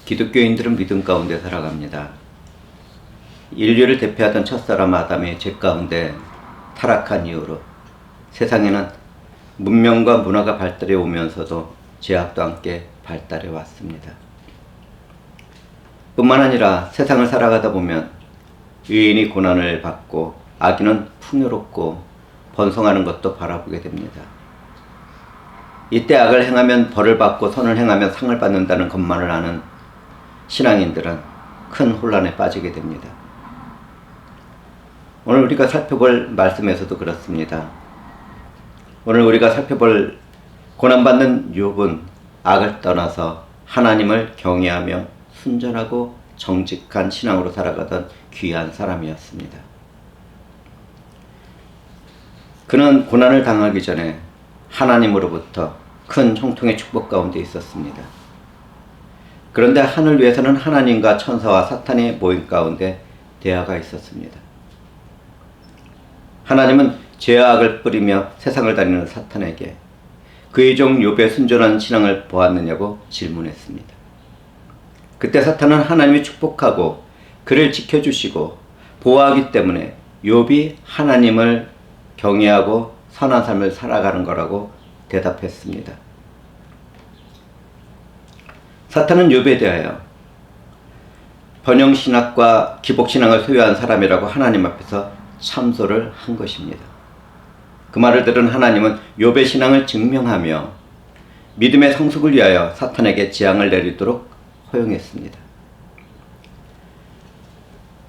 기독교인들은 믿음 가운데 살아갑니다. 인류를 대표하던 첫사람 아담의 죄 가운데 타락한 이후로 세상에는 문명과 문화가 발달해 오면서도 죄악도 함께 발달해 왔습니다. 뿐만 아니라 세상을 살아가다 보면 의인이 고난을 받고 악인은 풍요롭고 번성하는 것도 바라보게 됩니다. 이때 악을 행하면 벌을 받고 선을 행하면 상을 받는다는 것만을 아는 신앙인들은 큰 혼란에 빠지게 됩니다. 오늘 우리가 살펴볼 말씀에서도 그렇습니다. 오늘 우리가 살펴볼 고난받는 욥은 악을 떠나서 하나님을 경외하며 순전하고 정직한 신앙으로 살아가던 귀한 사람이었습니다. 그는 고난을 당하기 전에 하나님으로부터 큰 형통의 축복 가운데 있었습니다. 그런데 하늘 위에서는 하나님과 천사와 사탄의 모임 가운데 대화가 있었습니다. 하나님은 죄악을 뿌리며 세상을 다니는 사탄에게 그의 종 욥의 순전한 신앙을 보았느냐고 질문했습니다. 그때 사탄은 하나님이 축복하고 그를 지켜주시고 보호하기 때문에 욥이 하나님을 경외하고 선한 삶을 살아가는 거라고 대답했습니다. 사탄은 욥에 대하여 번영신학과 기복신앙을 소유한 사람이라고 하나님 앞에서 참소를 한 것입니다. 그 말을 들은 하나님은 욥의 신앙을 증명하며 믿음의 성숙을 위하여 사탄에게 재앙을 내리도록 허용했습니다.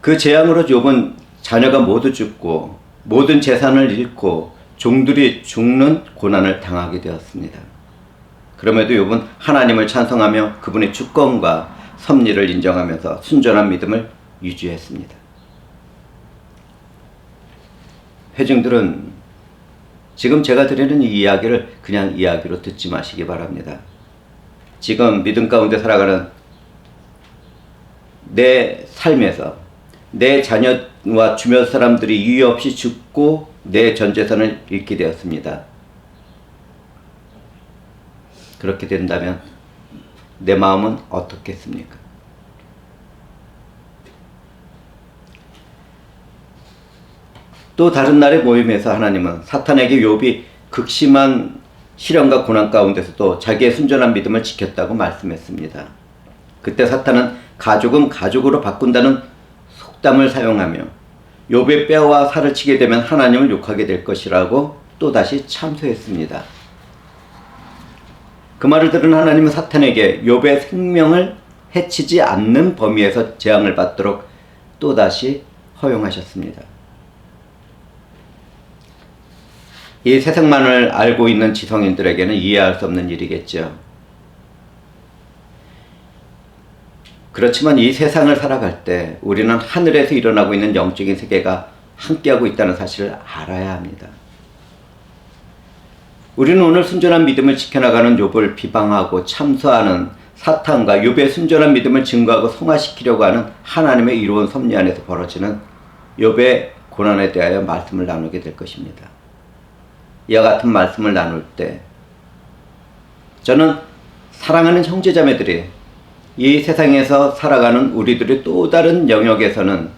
그 재앙으로 욥은 자녀가 모두 죽고 모든 재산을 잃고 종들이 죽는 고난을 당하게 되었습니다. 그럼에도 욥은 하나님을 찬송하며 그분의 주권과 섭리를 인정하면서 순전한 믿음을 유지했습니다. 회중들은 지금 제가 드리는 이 이야기를 그냥 이야기로 듣지 마시기 바랍니다. 지금 믿음 가운데 살아가는 내 삶에서 내 자녀와 주변 사람들이 이유 없이 죽고 내 전 재산을 잃게 되었습니다. 그렇게 된다면 내 마음은 어떻겠습니까? 또 다른 날의 모임에서 하나님은 사탄에게 욥이 극심한 시련과 고난 가운데서도 자기의 순전한 믿음을 지켰다고 말씀했습니다. 그때 사탄은 가족은 가족으로 바꾼다는 속담을 사용하며 욥의 뼈와 살을 치게 되면 하나님을 욕하게 될 것이라고 또다시 참소했습니다. 그 말을 들은 하나님은 사탄에게 욥의 생명을 해치지 않는 범위에서 재앙을 받도록 또다시 허용하셨습니다. 이 세상만을 알고 있는 지성인들에게는 이해할 수 없는 일이겠죠. 그렇지만 이 세상을 살아갈 때 우리는 하늘에서 일어나고 있는 영적인 세계가 함께하고 있다는 사실을 알아야 합니다. 우리는 오늘 순전한 믿음을 지켜나가는 욥을 비방하고 참소하는 사탄과 욥의 순전한 믿음을 증거하고 성화시키려고 하는 하나님의 이로운 섭리 안에서 벌어지는 욥의 고난에 대하여 말씀을 나누게 될 것입니다. 이와 같은 말씀을 나눌 때 저는 사랑하는 형제자매들이 이 세상에서 살아가는 우리들의 또 다른 영역에서는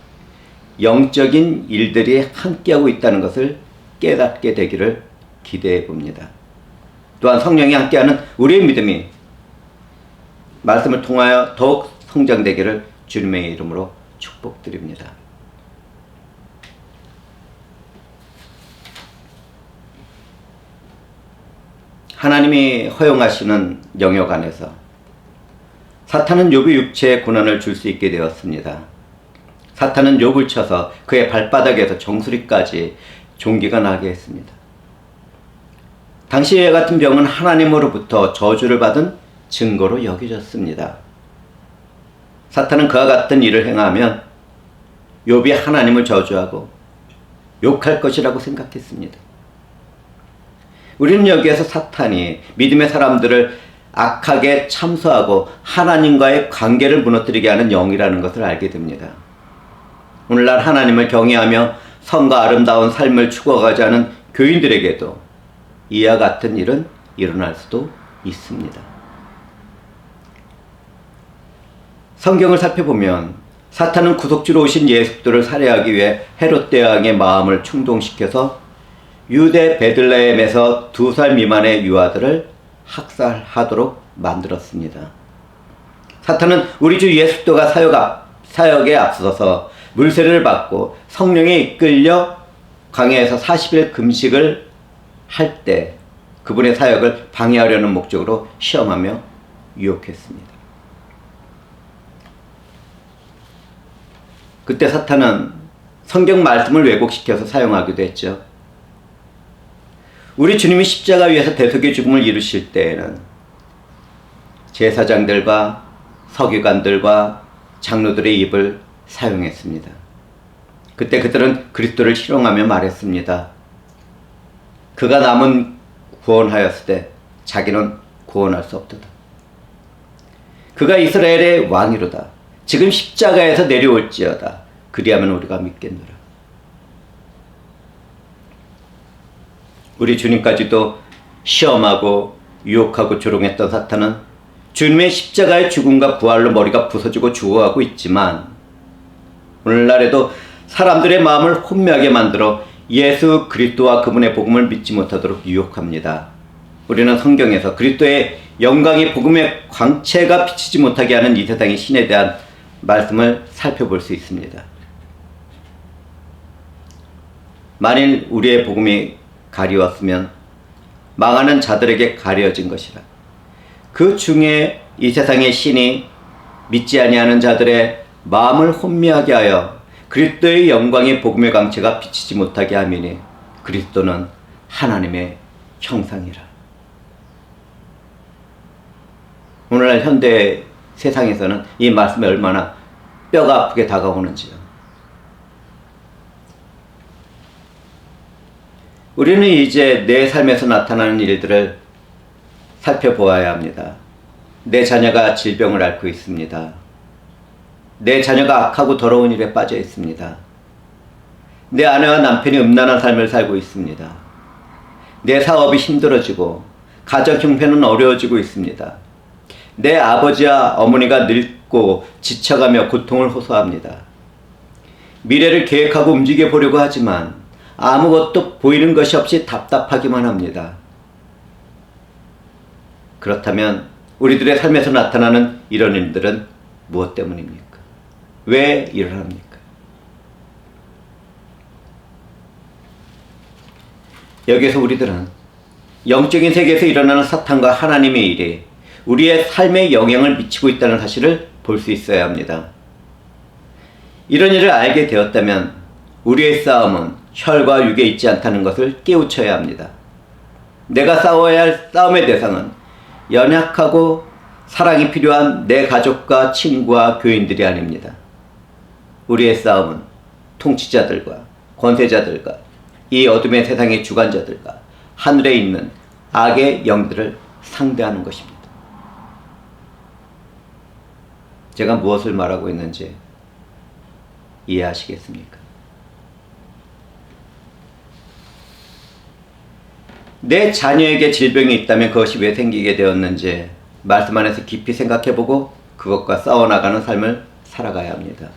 영적인 일들이 함께하고 있다는 것을 깨닫게 되기를 기대해 봅니다. 또한 성령이 함께하는 우리의 믿음이 말씀을 통하여 더욱 성장되기를 주님의 이름으로 축복드립니다. 하나님이 허용하시는 영역 안에서 사탄은 욥의 육체에 고난을 줄 수 있게 되었습니다. 사탄은 욥을 쳐서 그의 발바닥에서 정수리까지 종기가 나게 했습니다. 당시 이와 같은 병은 하나님으로부터 저주를 받은 증거로 여겨졌습니다. 사탄은 그와 같은 일을 행하면 욥이 하나님을 저주하고 욕할 것이라고 생각했습니다. 우리는 여기에서 사탄이 믿음의 사람들을 악하게 참소하고 하나님과의 관계를 무너뜨리게 하는 영이라는 것을 알게 됩니다. 오늘날 하나님을 경외하며 선과 아름다운 삶을 추구하지 않은 교인들에게도 이와 같은 일은 일어날 수도 있습니다. 성경을 살펴보면 사탄은 구속주로 오신 예수를 살해하기 위해 헤롯 대왕의 마음을 충동시켜서 유대 베들레헴에서 2살 미만의 유아들을 학살하도록 만들었습니다. 사탄은 우리 주 예수 그리스도가 사역에 앞서서 물세례를 받고 성령에 이끌려 광야에서 40일 금식을 할 때 그분의 사역을 방해하려는 목적으로 시험하며 유혹했습니다. 그때 사탄은 성경 말씀을 왜곡시켜서 사용하기도 했죠. 우리 주님이 십자가 위에서 대속의 죽음을 이루실 때에는 제사장들과 서기관들과 장로들의 입을 사용했습니다. 그때 그들은 그리스도를 희롱하며 말했습니다. 그가 남은 구원하였을 때 자기는 구원할 수 없도다. 그가 이스라엘의 왕이로다. 지금 십자가에서 내려올지어다. 그리하면 우리가 믿겠노라. 우리 주님까지도 시험하고 유혹하고 조롱했던 사탄은 주님의 십자가의 죽음과 부활로 머리가 부서지고 죽어가고 있지만 오늘날에도 사람들의 마음을 혼미하게 만들어 예수 그리스도와 그분의 복음을 믿지 못하도록 유혹합니다. 우리는 성경에서 그리스도의 영광이 복음의 광채가 비치지 못하게 하는 이 세상의 신에 대한 말씀을 살펴볼 수 있습니다. 만일 우리의 복음이 가리웠으면 망하는 자들에게 가려진 것이라. 그 중에 이 세상의 신이 믿지 아니하는 자들의 마음을 혼미하게 하여 그리스도의 영광의 복음의 광채가 비치지 못하게 하미니 그리스도는 하나님의 형상이라. 오늘날 현대 세상에서는 이 말씀이 얼마나 뼈가 아프게 다가오는지요. 우리는 이제 내 삶에서 나타나는 일들을 살펴보아야 합니다. 내 자녀가 질병을 앓고 있습니다. 내 자녀가 악하고 더러운 일에 빠져 있습니다. 내 아내와 남편이 음란한 삶을 살고 있습니다. 내 사업이 힘들어지고 가정 형편은 어려워지고 있습니다. 내 아버지와 어머니가 늙고 지쳐가며 고통을 호소합니다. 미래를 계획하고 움직여 보려고 하지만 아무것도 보이는 것이 없이 답답하기만 합니다. 그렇다면 우리들의 삶에서 나타나는 이런 일들은 무엇 때문입니까? 왜 일어납니까? 여기에서 우리들은 영적인 세계에서 일어나는 사탄과 하나님의 일이 우리의 삶에 영향을 미치고 있다는 사실을 볼 수 있어야 합니다. 이런 일을 알게 되었다면 우리의 싸움은 혈과 육에 있지 않다는 것을 깨우쳐야 합니다. 내가 싸워야 할 싸움의 대상은 연약하고 사랑이 필요한 내 가족과 친구와 교인들이 아닙니다. 우리의 싸움은 통치자들과 권세자들과 이 어둠의 세상의 주관자들과 하늘에 있는 악의 영들을 상대하는 것입니다. 제가 무엇을 말하고 있는지 이해하시겠습니까? 내 자녀에게 질병이 있다면 그것이 왜 생기게 되었는지 말씀 안에서 깊이 생각해보고 그것과 싸워나가는 삶을 살아가야 합니다.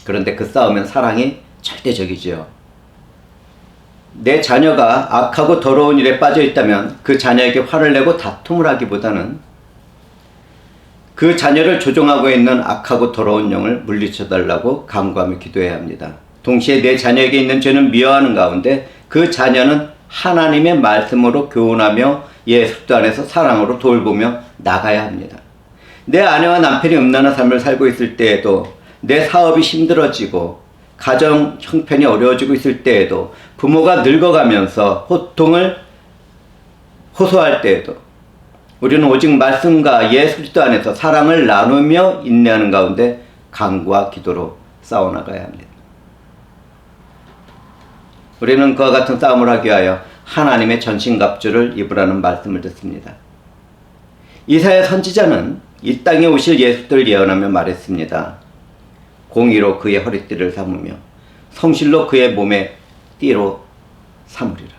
그런데 그 싸움은 사랑이 절대적이지요. 내 자녀가 악하고 더러운 일에 빠져 있다면 그 자녀에게 화를 내고 다툼을 하기보다는 그 자녀를 조종하고 있는 악하고 더러운 영을 물리쳐달라고 간구하며 기도해야 합니다. 동시에 내 자녀에게 있는 죄는 미워하는 가운데 그 자녀는 하나님의 말씀으로 교훈하며 예수 그리스도 안에서 사랑으로 돌보며 나가야 합니다. 내 아내와 남편이 음란한 삶을 살고 있을 때에도, 내 사업이 힘들어지고 가정 형편이 어려워지고 있을 때에도, 부모가 늙어가면서 호통을 호소할 때에도 우리는 오직 말씀과 예수 그리스도 안에서 사랑을 나누며 인내하는 가운데 간구와 기도로 싸워나가야 합니다. 우리는 그와 같은 싸움을 하기 위하여 하나님의 전신갑주를 입으라는 말씀을 듣습니다. 이사야 선지자는 이 땅에 오실 예수를 예언하며 말했습니다. 공의로 그의 허리띠를 삼으며 성실로 그의 몸에 띠로 삼으리라.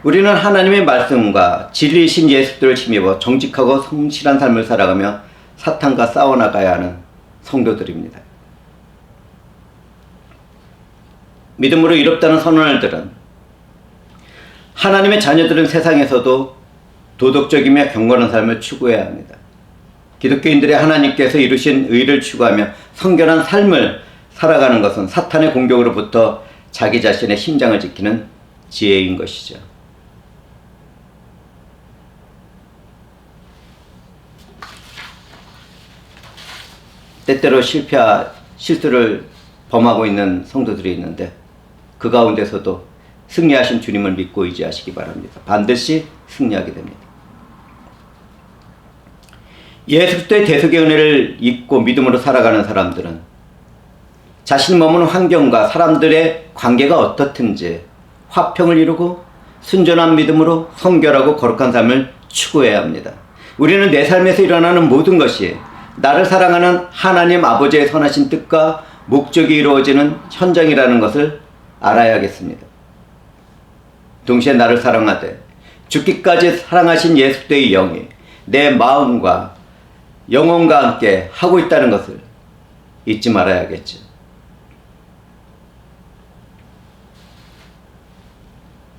우리는 하나님의 말씀과 진리이신 예수를 힘입어 정직하고 성실한 삶을 살아가며 사탄과 싸워나가야 하는 성도들입니다. 믿음으로 이롭다는 선언을 들은 하나님의 자녀들은 세상에서도 도덕적이며 경건한 삶을 추구해야 합니다. 기독교인들의 하나님께서 이루신 의를 추구하며 성결한 삶을 살아가는 것은 사탄의 공격으로부터 자기 자신의 심장을 지키는 지혜인 것이죠. 때때로 실수를 범하고 있는 성도들이 있는데 그 가운데서도 승리하신 주님을 믿고 의지하시기 바랍니다. 반드시 승리하게 됩니다. 예수 그리스도의 대속의 은혜를 잊고 믿음으로 살아가는 사람들은 자신이 머무는 환경과 사람들의 관계가 어떻든지 화평을 이루고 순전한 믿음으로 성결하고 거룩한 삶을 추구해야 합니다. 우리는 내 삶에서 일어나는 모든 것이 나를 사랑하는 하나님 아버지의 선하신 뜻과 목적이 이루어지는 현장이라는 것을 알아야겠습니다. 동시에 나를 사랑하되 죽기까지 사랑하신 예수 그리스도의 영이 내 마음과 영혼과 함께 하고 있다는 것을 잊지 말아야겠죠.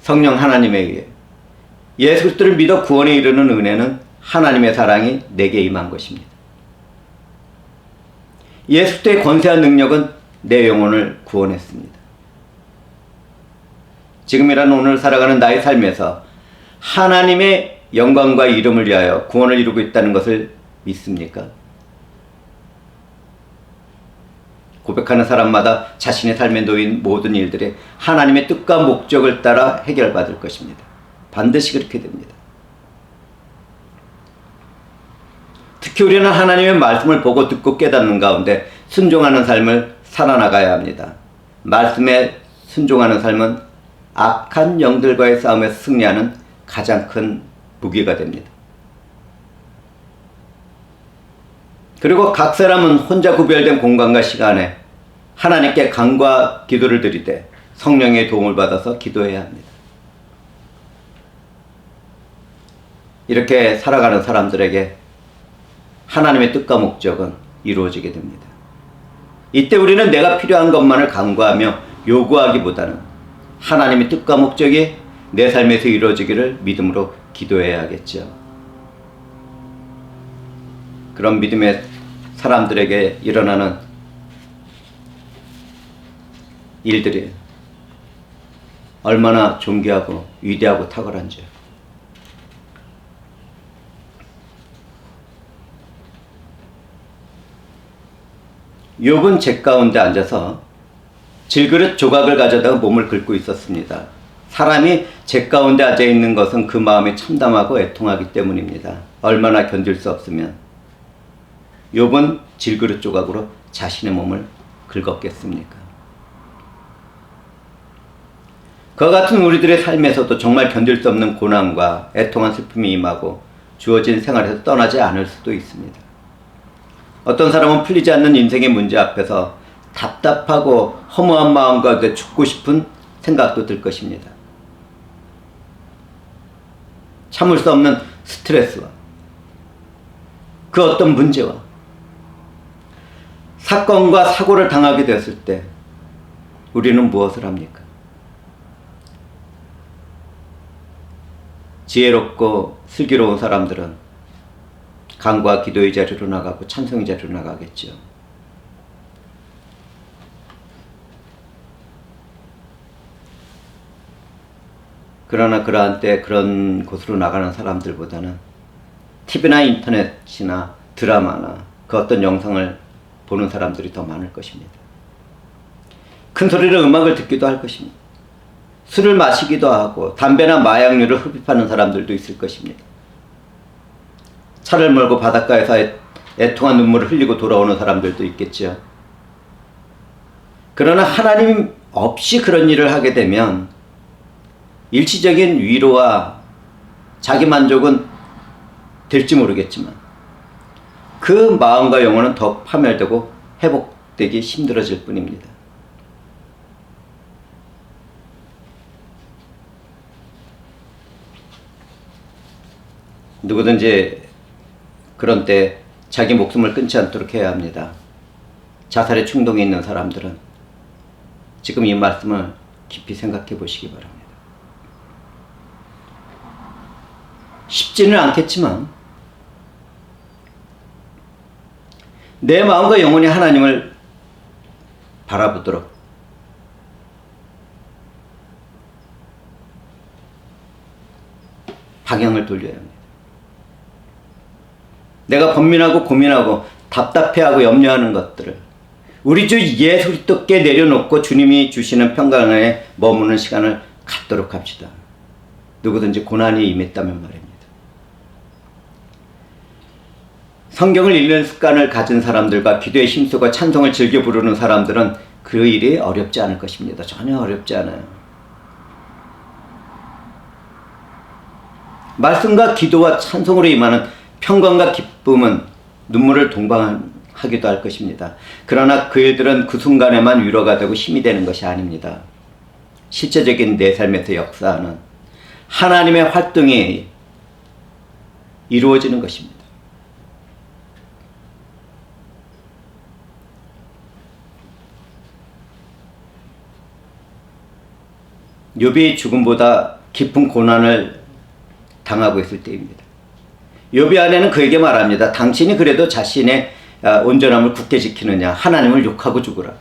성령 하나님에 의해 예수 그리스도를 믿어 구원에 이르는 은혜는 하나님의 사랑이 내게 임한 것입니다. 예수 그리스도의 권세한 능력은 내 영혼을 구원했습니다. 지금이라는 오늘 살아가는 나의 삶에서 하나님의 영광과 이름을 위하여 구원을 이루고 있다는 것을 믿습니까? 고백하는 사람마다 자신의 삶에 놓인 모든 일들이 하나님의 뜻과 목적을 따라 해결받을 것입니다. 반드시 그렇게 됩니다. 특히 우리는 하나님의 말씀을 보고 듣고 깨닫는 가운데 순종하는 삶을 살아나가야 합니다. 말씀에 순종하는 삶은 악한 영들과의 싸움에서 승리하는 가장 큰 무기가 됩니다. 그리고 각 사람은 혼자 구별된 공간과 시간에 하나님께 간과 기도를 드리되 성령의 도움을 받아서 기도해야 합니다. 이렇게 살아가는 사람들에게 하나님의 뜻과 목적은 이루어지게 됩니다. 이때 우리는 내가 필요한 것만을 간구하며 요구하기보다는 하나님의 뜻과 목적이 내 삶에서 이루어지기를 믿음으로 기도해야 하겠죠. 그런 믿음의 사람들에게 일어나는 일들이 얼마나 존귀하고 위대하고 탁월한지요. 욥은 재 가운데 앉아서 질그릇 조각을 가져다가 몸을 긁고 있었습니다. 사람이 재 가운데 앉아 있는 것은 그 마음이 참담하고 애통하기 때문입니다. 얼마나 견딜 수 없으면 욥은 질그릇 조각으로 자신의 몸을 긁었겠습니까? 그와 같은 우리들의 삶에서도 정말 견딜 수 없는 고난과 애통한 슬픔이 임하고 주어진 생활에서 떠나지 않을 수도 있습니다. 어떤 사람은 풀리지 않는 인생의 문제 앞에서 답답하고 허무한 마음 가운데 죽고 싶은 생각도 들 것입니다. 참을 수 없는 스트레스와 그 어떤 문제와 사건과 사고를 당하게 되었을 때 우리는 무엇을 합니까? 지혜롭고 슬기로운 사람들은 간구와 기도의 자리로 나가고 찬송의 자리로 나가겠죠. 그러나 그러한 때 그런 곳으로 나가는 사람들보다는 TV나 인터넷이나 드라마나 그 어떤 영상을 보는 사람들이 더 많을 것입니다. 큰 소리로 음악을 듣기도 할 것입니다. 술을 마시기도 하고 담배나 마약류를 흡입하는 사람들도 있을 것입니다. 차를 몰고 바닷가에서 애통한 눈물을 흘리고 돌아오는 사람들도 있겠죠. 그러나 하나님 없이 그런 일을 하게 되면 일시적인 위로와 자기만족은 될지 모르겠지만 그 마음과 영혼은 더 파멸되고 회복되기 힘들어질 뿐입니다. 누구든지 그런 때 자기 목숨을 끊지 않도록 해야 합니다. 자살의 충동이 있는 사람들은 지금 이 말씀을 깊이 생각해 보시기 바랍니다. 쉽지는 않겠지만 내 마음과 영혼이 하나님을 바라보도록 방향을 돌려야 합니다. 내가 번민하고 고민하고 답답해하고 염려하는 것들을 우리 주 예수 그리스도께 내려놓고 주님이 주시는 평강에 머무는 시간을 갖도록 합시다. 누구든지 고난이 임했다면 말입니다. 성경을 읽는 습관을 가진 사람들과 기도에 힘쓰고 찬송을 즐겨 부르는 사람들은 그 일이 어렵지 않을 것입니다. 전혀 어렵지 않아요. 말씀과 기도와 찬송으로 임하는 평강과 기쁨은 눈물을 동반하기도 할 것입니다. 그러나 그 일들은 그 순간에만 위로가 되고 힘이 되는 것이 아닙니다. 실제적인 내 삶에서 역사하는 하나님의 활동이 이루어지는 것입니다. 욥이 죽음보다 깊은 고난을 당하고 있을 때입니다. 욥이 아내는 그에게 말합니다. 당신이 그래도 자신의 온전함을 굳게 지키느냐? 하나님을 욕하고 죽으라.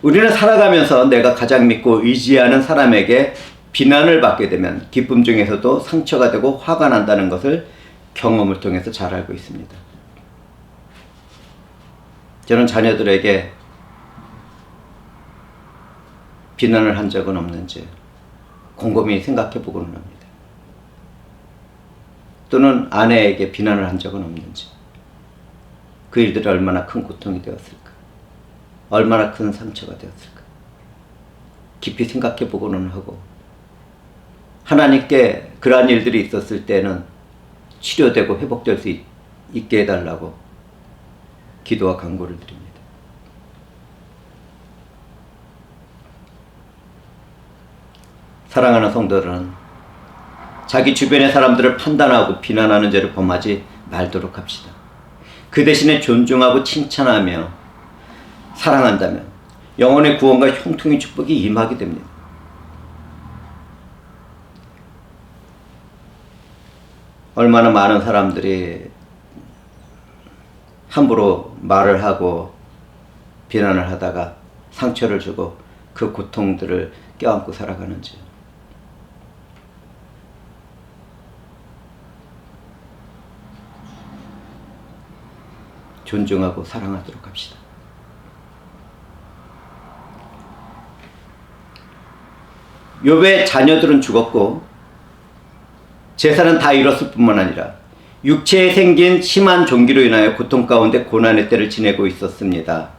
우리는 살아가면서 내가 가장 믿고 의지하는 사람에게 비난을 받게 되면 기쁨 중에서도 상처가 되고 화가 난다는 것을 경험을 통해서 잘 알고 있습니다. 저는 자녀들에게 비난을 한 적은 없는지 곰곰이 생각해 보고는 합니다. 또는 아내에게 비난을 한 적은 없는지, 그 일들이 얼마나 큰 고통이 되었을까, 얼마나 큰 상처가 되었을까 깊이 생각해 보고는 하고, 하나님께 그러한 일들이 있었을 때는 치료되고 회복될 수 있게 해달라고 기도와 간구를 드립니다. 사랑하는 성도들은 자기 주변의 사람들을 판단하고 비난하는 죄를 범하지 말도록 합시다. 그 대신에 존중하고 칭찬하며 사랑한다면 영혼의 구원과 형통의 축복이 임하게 됩니다. 얼마나 많은 사람들이 함부로 말을 하고 비난을 하다가 상처를 주고 그 고통들을 껴안고 살아가는지. 존중하고 사랑하도록 합시다. 욥의 자녀들은 죽었고 재산은 다 잃었을 뿐만 아니라 육체에 생긴 심한 종기로 인하여 고통 가운데 고난의 때를 지내고 있었습니다.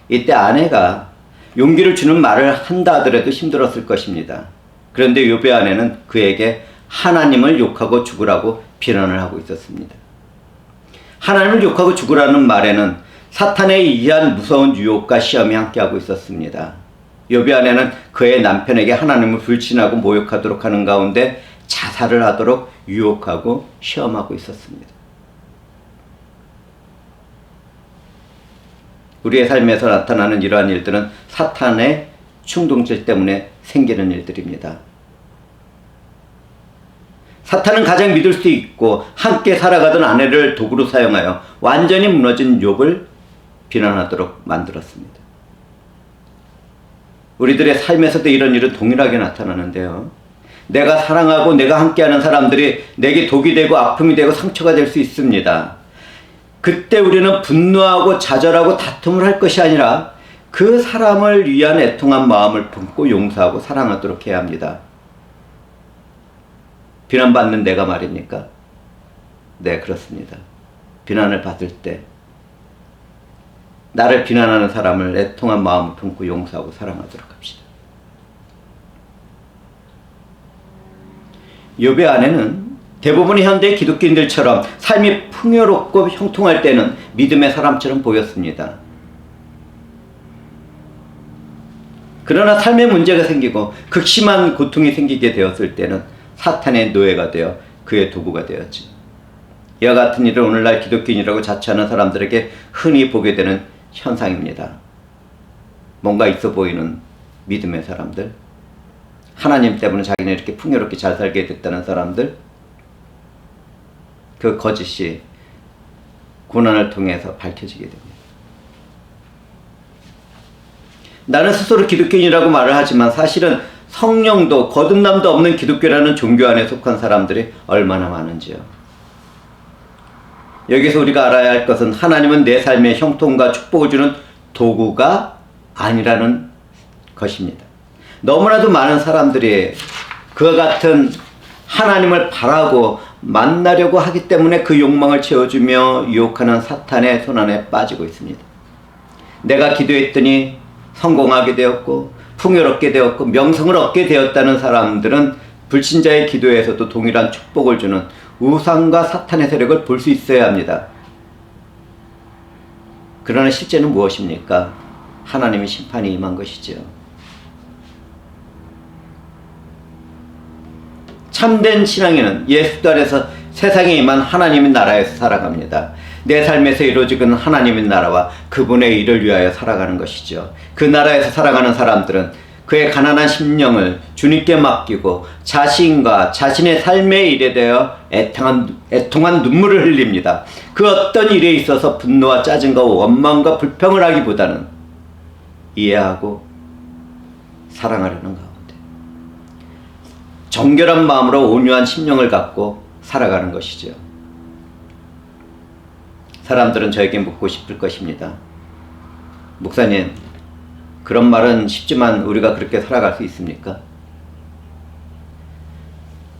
이때 아내가 용기를 주는 말을 한다 하더라도 힘들었을 것입니다. 그런데 욥의 아내는 그에게 하나님을 욕하고 죽으라고 비난을 하고 있었습니다. 하나님을 욕하고 죽으라는 말에는 사탄에 의한 무서운 유혹과 시험이 함께하고 있었습니다. 욥의 아내는 그의 남편에게 하나님을 불신하고 모욕하도록 하는 가운데 자살을 하도록 유혹하고 시험하고 있었습니다. 우리의 삶에서 나타나는 이러한 일들은 사탄의 충동질 때문에 생기는 일들입니다. 사탄은 가장 믿을 수 있고 함께 살아가던 아내를 도구로 사용하여 완전히 무너진 욥을 비난하도록 만들었습니다. 우리들의 삶에서도 이런 일은 동일하게 나타나는데요. 내가 사랑하고 내가 함께하는 사람들이 내게 독이 되고 아픔이 되고 상처가 될 수 있습니다. 그때 우리는 분노하고 좌절하고 다툼을 할 것이 아니라 그 사람을 위한 애통한 마음을 품고 용서하고 사랑하도록 해야 합니다. 비난받는 내가 말입니까? 네, 그렇습니다. 비난을 받을 때 나를 비난하는 사람을 애통한 마음을 품고 용서하고 사랑하도록 합시다. 욥의 아내는 대부분의 현대 기독교인들처럼 삶이 풍요롭고 형통할 때는 믿음의 사람처럼 보였습니다. 그러나 삶에 문제가 생기고 극심한 고통이 생기게 되었을 때는 사탄의 노예가 되어 그의 도구가 되었지. 이와 같은 일은 오늘날 기독교인이라고 자처하는 사람들에게 흔히 보게 되는 현상입니다. 뭔가 있어 보이는 믿음의 사람들, 하나님 때문에 자기는 이렇게 풍요롭게 잘 살게 됐다는 사람들, 그 거짓이 고난을 통해서 밝혀지게 됩니다. 나는 스스로 기독교인이라고 말을 하지만 사실은 성령도 거듭남도 없는 기독교라는 종교 안에 속한 사람들이 얼마나 많은지요. 여기서 우리가 알아야 할 것은 하나님은 내 삶의 형통과 축복을 주는 도구가 아니라는 것입니다. 너무나도 많은 사람들이 그와 같은 하나님을 바라고 만나려고 하기 때문에 그 욕망을 채워주며 유혹하는 사탄의 손안에 빠지고 있습니다. 내가 기도했더니 성공하게 되었고 풍요롭게 되었고 명성을 얻게 되었다는 사람들은 불신자의 기도에서도 동일한 축복을 주는 우상과 사탄의 세력을 볼 수 있어야 합니다. 그러나 실제는 무엇입니까? 하나님의 심판이 임한 것이죠. 참된 신앙인은 예수 아래서 세상에 임한 하나님의 나라에서 살아갑니다. 내 삶에서 이루어지는 하나님의 나라와 그분의 일을 위하여 살아가는 것이죠. 그 나라에서 살아가는 사람들은 그의 가난한 심령을 주님께 맡기고 자신과 자신의 삶의 일에 대하여 애통한 눈물을 흘립니다. 그 어떤 일에 있어서 분노와 짜증과 원망과 불평을 하기보다는 이해하고 사랑하려는 가운데 정결한 마음으로 온유한 심령을 갖고 살아가는 것이죠. 사람들은 저에게 묻고 싶을 것입니다. 목사님, 그런 말은 쉽지만 우리가 그렇게 살아갈 수 있습니까?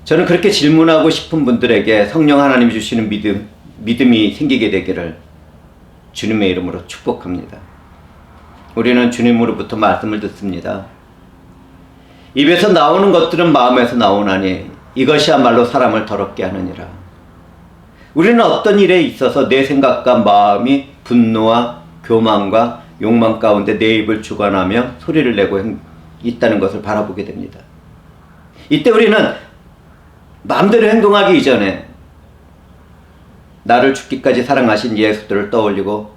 저는 그렇게 질문하고 싶은 분들에게 성령 하나님이 주시는 믿음이 생기게 되기를 주님의 이름으로 축복합니다. 우리는 주님으로부터 말씀을 듣습니다. 입에서 나오는 것들은 마음에서 나오나니 이것이야말로 사람을 더럽게 하느니라. 우리는 어떤 일에 있어서 내 생각과 마음이 분노와 교만과 욕망 가운데 내 입을 주관하며 소리를 내고 있다는 것을 바라보게 됩니다. 이때 우리는 마음대로 행동하기 이전에 나를 죽기까지 사랑하신 예수들을 떠올리고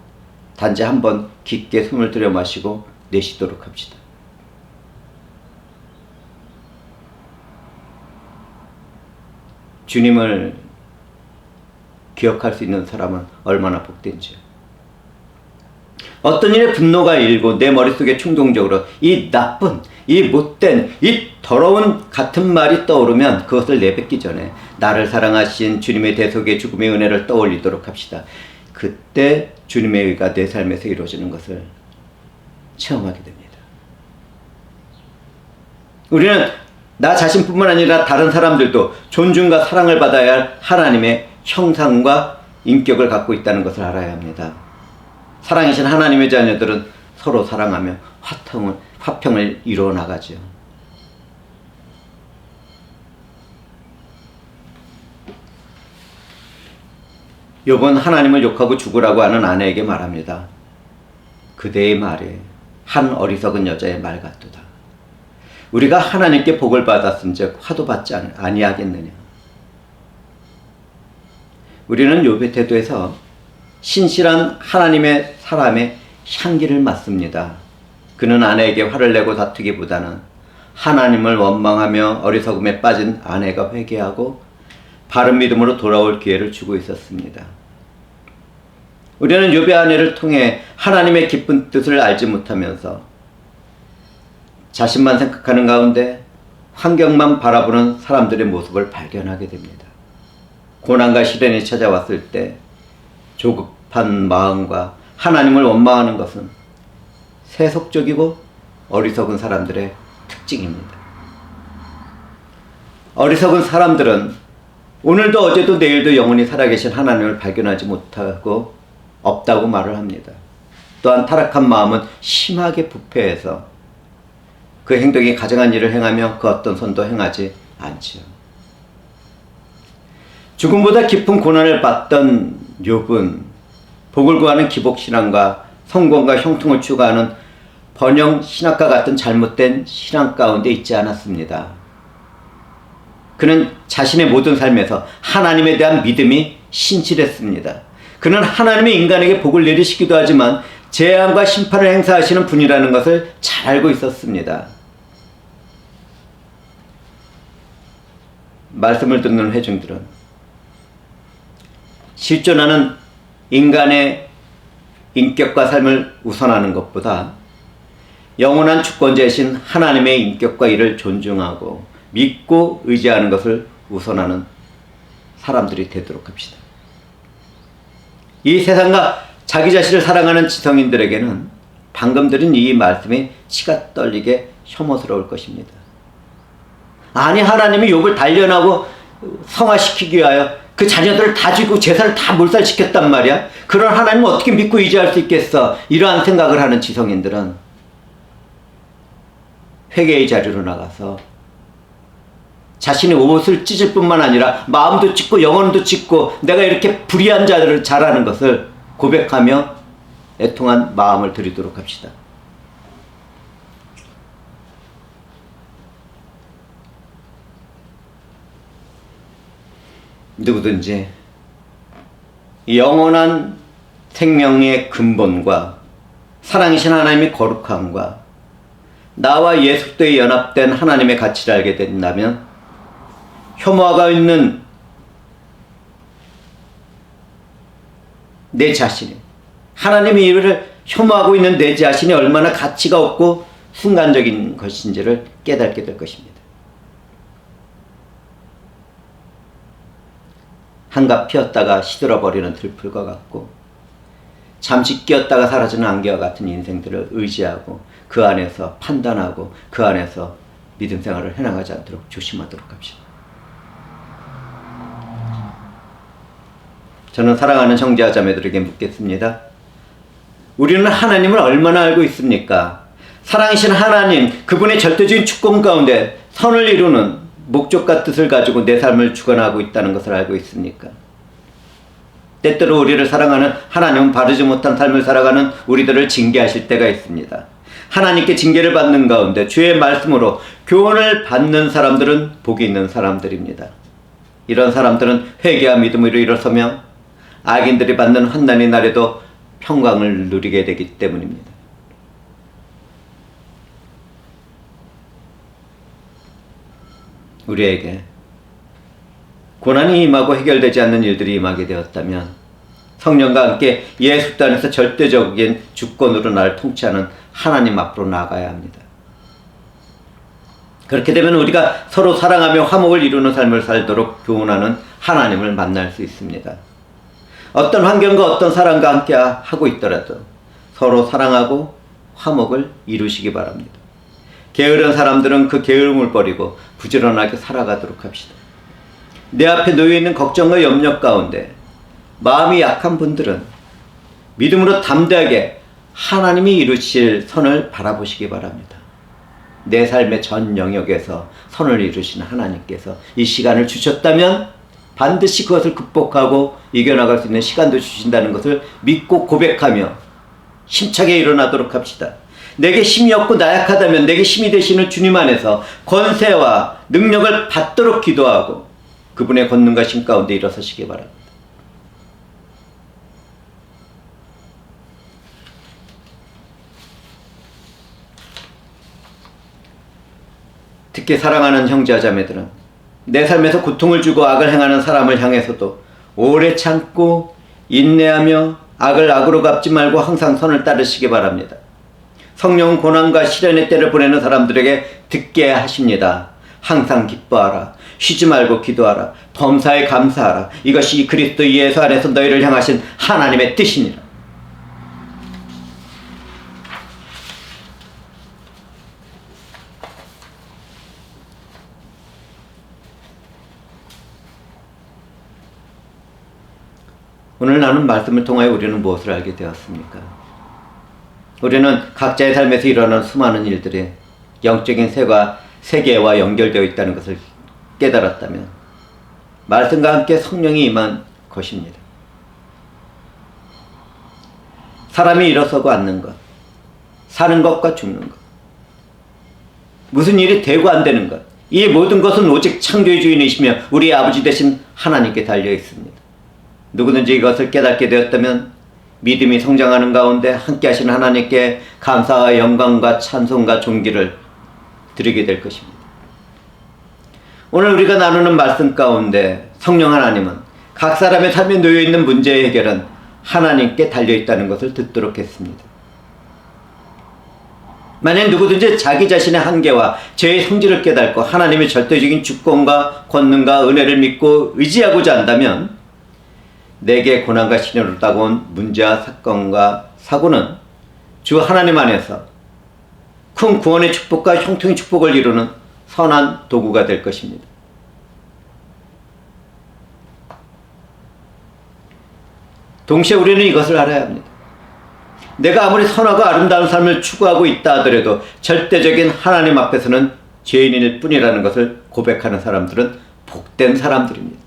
단지 한번 깊게 숨을 들여 마시고 내쉬도록 합시다. 주님을 기억할 수 있는 사람은 얼마나 복된지요. 어떤 일에 분노가 일고 내 머릿속에 충동적으로 이 나쁜, 이 못된, 이 더러운 같은 말이 떠오르면 그것을 내뱉기 전에 나를 사랑하신 주님의 대속의 죽음의 은혜를 떠올리도록 합시다. 그때 주님의 의가 내 삶에서 이루어지는 것을 체험하게 됩니다. 우리는 나 자신뿐만 아니라 다른 사람들도 존중과 사랑을 받아야 할 하나님의 형상과 인격을 갖고 있다는 것을 알아야 합니다. 사랑이신 하나님의 자녀들은 서로 사랑하며 화평을 이루어 나가죠. 욥은 하나님을 욕하고 죽으라고 하는 아내에게 말합니다. 그대의 말이 한 어리석은 여자의 말 같도다. 우리가 하나님께 복을 받았은즉 화도 받지 아니하겠느냐. 우리는 욥의 태도에서 신실한 하나님의 사람의 향기를 맡습니다. 그는 아내에게 화를 내고 다투기보다는 하나님을 원망하며 어리석음에 빠진 아내가 회개하고 바른 믿음으로 돌아올 기회를 주고 있었습니다. 우리는 욥의 아내를 통해 하나님의 깊은 뜻을 알지 못하면서 자신만 생각하는 가운데 환경만 바라보는 사람들의 모습을 발견하게 됩니다. 고난과 시련이 찾아왔을 때 조급한 마음과 하나님을 원망하는 것은 세속적이고 어리석은 사람들의 특징입니다. 어리석은 사람들은 오늘도 어제도 내일도 영원히 살아계신 하나님을 발견하지 못하고 없다고 말을 합니다. 또한 타락한 마음은 심하게 부패해서 그 행동이 가증한 일을 행하며 그 어떤 선도 행하지 않지요. 죽음보다 깊은 고난을 받던 욥은 복을 구하는 기복신앙과 성공과 형통을 추구하는 번영 신학과 같은 잘못된 신앙 가운데 있지 않았습니다. 그는 자신의 모든 삶에서 하나님에 대한 믿음이 신실했습니다. 그는 하나님의 인간에게 복을 내리시기도 하지만 재앙과 심판을 행사하시는 분이라는 것을 잘 알고 있었습니다. 말씀을 듣는 회중들은 실존하는 인간의 인격과 삶을 우선하는 것보다 영원한 주권자이신 하나님의 인격과 일을 존중하고 믿고 의지하는 것을 우선하는 사람들이 되도록 합시다. 이 세상과 자기 자신을 사랑하는 지성인들에게는 방금 들은 이 말씀이 치가 떨리게 혐오스러울 것입니다. 아니, 하나님이 욥을 단련하고 성화시키기 위하여 그 자녀들을 다 죽이고 제사를 다 몰살시켰단 말이야. 그런 하나님을 어떻게 믿고 의지할 수 있겠어? 이러한 생각을 하는 지성인들은 회개의 자리로 나가서 자신의 옷을 찢을 뿐만 아니라 마음도 찢고 영혼도 찢고 내가 이렇게 불의한 자들을 잘하는 것을 고백하며 애통한 마음을 드리도록 합시다. 누구든지 영원한 생명의 근본과 사랑이신 하나님의 거룩함과 나와 예수 그리스도에 연합된 하나님의 가치를 알게 된다면 혐오가 있는 내 자신이, 하나님의 일을 혐오하고 있는 내 자신이 얼마나 가치가 없고 순간적인 것인지를 깨닫게 될 것입니다. 한갑 피었다가 시들어버리는 들풀과 같고 잠시 끼었다가 사라지는 안개와 같은 인생들을 의지하고 그 안에서 판단하고 그 안에서 믿음 생활을 해나가지 않도록 조심하도록 합시다. 저는 사랑하는 형제와 자매들에게 묻겠습니다. 우리는 하나님을 얼마나 알고 있습니까? 사랑이신 하나님, 그분의 절대적인 주권 가운데 선을 이루는 목적과 뜻을 가지고 내 삶을 주관하고 있다는 것을 알고 있습니까? 때때로 우리를 사랑하는 하나님은 바르지 못한 삶을 살아가는 우리들을 징계하실 때가 있습니다. 하나님께 징계를 받는 가운데 주의 말씀으로 교훈을 받는 사람들은 복이 있는 사람들입니다. 이런 사람들은 회개와 믿음으로 일어서며 악인들이 받는 환난의 날에도 평강을 누리게 되기 때문입니다. 우리에게 고난이 임하고 해결되지 않는 일들이 임하게 되었다면 성령과 함께 예수 그리스도 안에서 절대적인 주권으로 나를 통치하는 하나님 앞으로 나아가야 합니다. 그렇게 되면 우리가 서로 사랑하며 화목을 이루는 삶을 살도록 교훈하는 하나님을 만날 수 있습니다. 어떤 환경과 어떤 사람과 함께 하고 있더라도 서로 사랑하고 화목을 이루시기 바랍니다. 게으른 사람들은 그 게으름을 버리고 부지런하게 살아가도록 합시다. 내 앞에 놓여있는 걱정과 염려 가운데 마음이 약한 분들은 믿음으로 담대하게 하나님이 이루실 선을 바라보시기 바랍니다. 내 삶의 전 영역에서 선을 이루시는 하나님께서 이 시간을 주셨다면 반드시 그것을 극복하고 이겨나갈 수 있는 시간도 주신다는 것을 믿고 고백하며 힘차게 일어나도록 합시다. 내게 힘이 없고 나약하다면 내게 힘이 되시는 주님 안에서 권세와 능력을 받도록 기도하고 그분의 권능과 신 가운데 일어서시기 바랍니다. 특히 사랑하는 형제와 자매들은 내 삶에서 고통을 주고 악을 행하는 사람을 향해서도 오래 참고 인내하며 악을 악으로 갚지 말고 항상 선을 따르시기 바랍니다. 성령은 고난과 시련의 때를 보내는 사람들에게 듣게 하십니다. 항상 기뻐하라. 쉬지 말고 기도하라. 범사에 감사하라. 이것이 그리스도 예수 안에서 너희를 향하신 하나님의 뜻이니라. 오늘 나눈 말씀을 통하여 우리는 무엇을 알게 되었습니까? 우리는 각자의 삶에서 일어나는 수많은 일들이 영적인 세계와 연결되어 있다는 것을 깨달았다면 말씀과 함께 성령이 임한 것입니다. 사람이 일어서고 앉는 것, 사는 것과 죽는 것, 무슨 일이 되고 안 되는 것, 이 모든 것은 오직 창조의 주인이시며 우리 아버지 되신 하나님께 달려 있습니다. 누구든지 이것을 깨닫게 되었다면 믿음이 성장하는 가운데 함께 하신 하나님께 감사와 영광과 찬송과 존귀를 드리게 될 것입니다. 오늘 우리가 나누는 말씀 가운데 성령 하나님은 각 사람의 삶에 놓여있는 문제의 해결은 하나님께 달려있다는 것을 듣도록 했습니다. 만약 누구든지 자기 자신의 한계와 죄의 성질을 깨닫고 하나님의 절대적인 주권과 권능과 은혜를 믿고 의지하고자 한다면 내게 고난과 시련으로 다가온 문제와 사건과 사고는 주 하나님 안에서 큰 구원의 축복과 형통의 축복을 이루는 선한 도구가 될 것입니다. 동시에 우리는 이것을 알아야 합니다. 내가 아무리 선하고 아름다운 삶을 추구하고 있다 하더라도 절대적인 하나님 앞에서는 죄인일 뿐이라는 것을 고백하는 사람들은 복된 사람들입니다.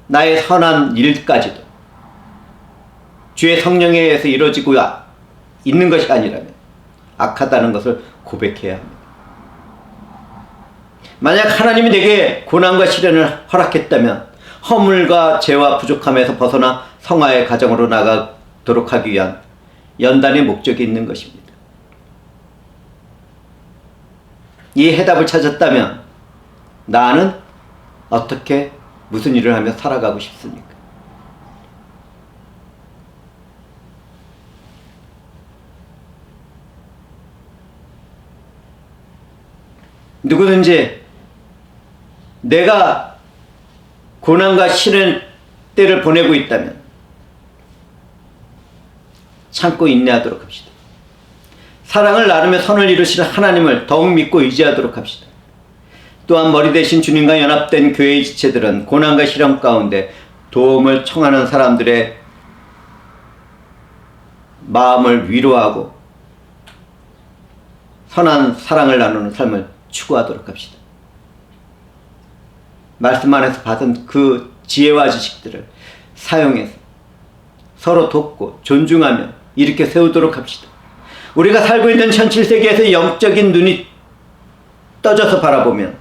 나의 선한 일까지도 주의 성령에 의해서 이루어지고 있는 것이 아니라면 악하다는 것을 고백해야 합니다. 만약 하나님이 내게 고난과 시련을 허락했다면 허물과 죄와 부족함에서 벗어나 성화의 가정으로 나가도록 하기 위한 연단의 목적이 있는 것입니다. 이 해답을 찾았다면 나는 어떻게 무슨 일을 하며 살아가고 싶습니까? 누구든지 내가 고난과 시련 때를 보내고 있다면 참고 인내하도록 합시다. 사랑을 나누며 선을 이루시는 하나님을 더욱 믿고 의지하도록 합시다. 또한 머리 대신 주님과 연합된 교회의 지체들은 고난과 시련 가운데 도움을 청하는 사람들의 마음을 위로하고 선한 사랑을 나누는 삶을 추구하도록 합시다. 말씀 안에서 받은 그 지혜와 지식들을 사용해서 서로 돕고 존중하며 이렇게 세우도록 합시다. 우리가 살고 있는 현 7세기에서 영적인 눈이 떠져서 바라보면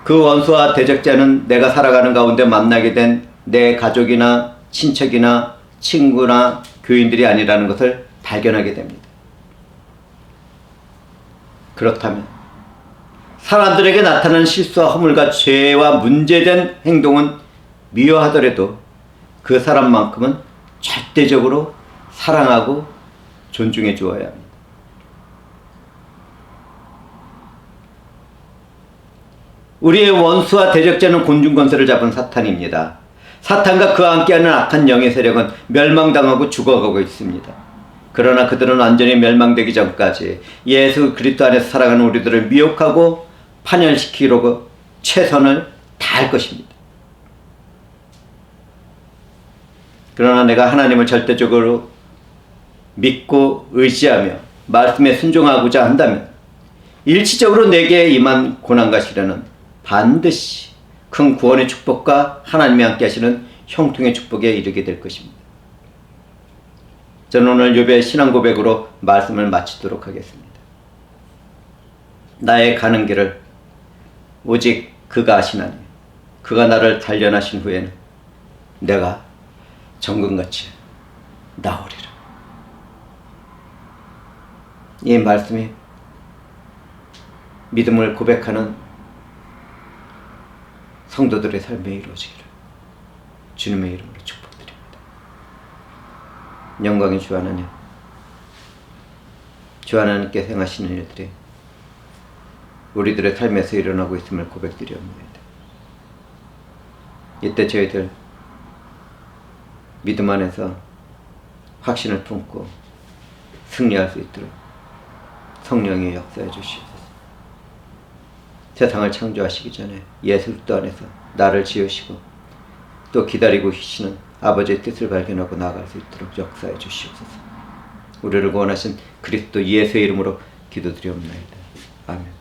그 원수와 대적자는 내가 살아가는 가운데 만나게 된 내 가족이나 친척이나 친구나 교인들이 아니라는 것을 발견하게 됩니다. 그렇다면 사람들에게 나타나는 실수와 허물과 죄와 문제된 행동은 미워하더라도 그 사람만큼은 절대적으로 사랑하고 존중해 주어야 합니다. 우리의 원수와 대적자는 곤충권세를 잡은 사탄입니다. 사탄과 그와 함께하는 악한 영의 세력은 멸망당하고 죽어가고 있습니다. 그러나 그들은 완전히 멸망되기 전까지 예수 그리스도 안에서 살아가는 우리들을 미혹하고 파멸시키려고 최선을 다할 것입니다. 그러나 내가 하나님을 절대적으로 믿고 의지하며 말씀에 순종하고자 한다면 일시적으로 내게 임한 고난과 시련은 반드시 큰 구원의 축복과 하나님이 함께 하시는 형통의 축복에 이르게 될 것입니다. 저는 오늘 욥의 신앙 고백으로 말씀을 마치도록 하겠습니다. 나의 가는 길을 오직 그가 아시나니 그가 나를 단련하신 후에는 내가 정금같이 나오리라. 이 말씀이 믿음을 고백하는 성도들의 삶에 이루어지기를 주님의 이름으로 축복드립니다. 영광의 주 하나님, 주 하나님께서 행하시는 일들이 우리들의 삶에서 일어나고 있음을 고백드리옵나이다. 이때 저희들 믿음 안에서 확신을 품고 승리할 수 있도록 성령의 역사해 주시옵소서. 세상을 창조하시기 전에 예수 그리스도 안에서 나를 지으시고 또 기다리고 계시는 아버지의 뜻을 발견하고 나아갈 수 있도록 역사해 주시옵소서. 우리를 구원하신 그리스도 예수의 이름으로 기도드리옵나이다. 아멘.